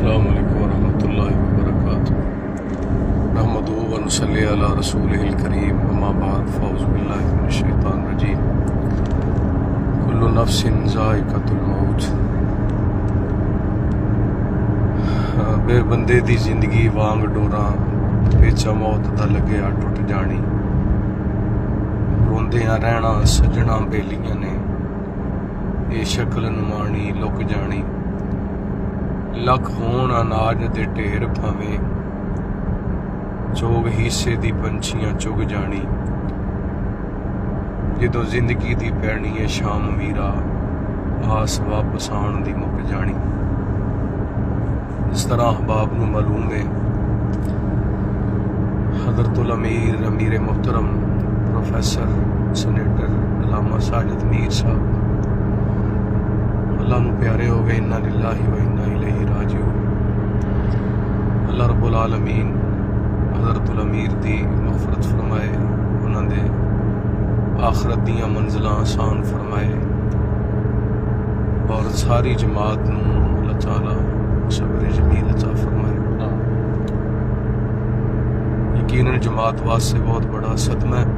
अस्सलामु अलैकुम वरहमतुल्लाहि वबरकातुहू। नहमदुहु व नुसल्ली अला रसूलिहिल करीम, अम्मा बाद, फ़अऊज़ु बिल्लाहि मिनश शैतानिर रजीम। कुल्लु नफ्सिन ज़ाइक़तुल मौत। बे बंदे दी जिंदगी वांग डोरा पेचा मौत दा लग्या टुट जानी। रोंदियां रहना सजना बेलियां ने, ये शक्ल नुमानी लुक जानी। लख होण अनाज दे ढेर भावें, चोग हिस्से दी पंछियां चुग जानी। जदों जिंदगी दी पैनी है शाम मीरा, आस वापस आउण दी मुक जानी। इस तरह अहबाब नूं मालूम है हज़रतुल अमीर अमीर मुहतरम प्रोफेसर सेनेटर अल्लामा साजिद मीर साहब अल्लाह नूं प्यारे हो गए। इन्ना लिल्लाहि व इन्ना इलैहि राजिऊन। अल्लाह रब्बुल आलमीन हज़रतुल अमीर दी मग़फ़रत फरमाए, उन्हां दे आखरत दियां मंजिलां आसान फरमाए और सारी जमात नूं अल्लाह ताला सब्र जमील अता फरमाए। यकीनन जमात वास्ते बहुत बड़ा सदमा है।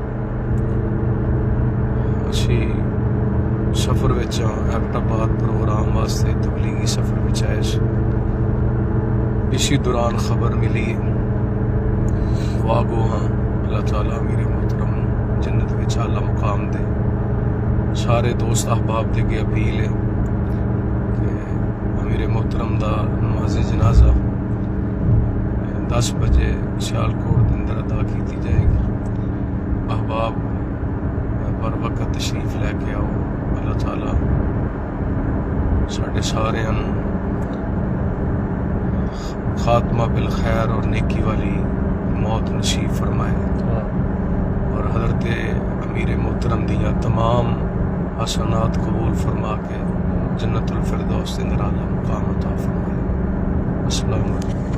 असी सफर विच एबटाबाद प्रोग्राम वास्ते तबलीगी सफर विच आए। इसी दौरान खबर मिली वागो हाँ अल्लाह ताला मेरे मोहतरम जन्नत विच आला मुकाम दे। सारे दोस्त अहबाब दे अगे अपील है कि मेरे मोहतरम दा नमाज़े जनाजा 10 बजे सियालकोट के अंदर अदा की जाएगी। अहबाब बर वक्त तशरीफ लैके आओ। अल्लाह ताला साढ़े सारियां नूं खात्मा बिल खैर और नेकी वाली मौत नसीब फरमाए और हज़रत अमीर मोहतरम दियां तमाम हसनात कबूल फरमा के जन्नतुल फिरदौस के अंदर आला मुकाम अता फरमाए। अस्सलामु अलैकुम।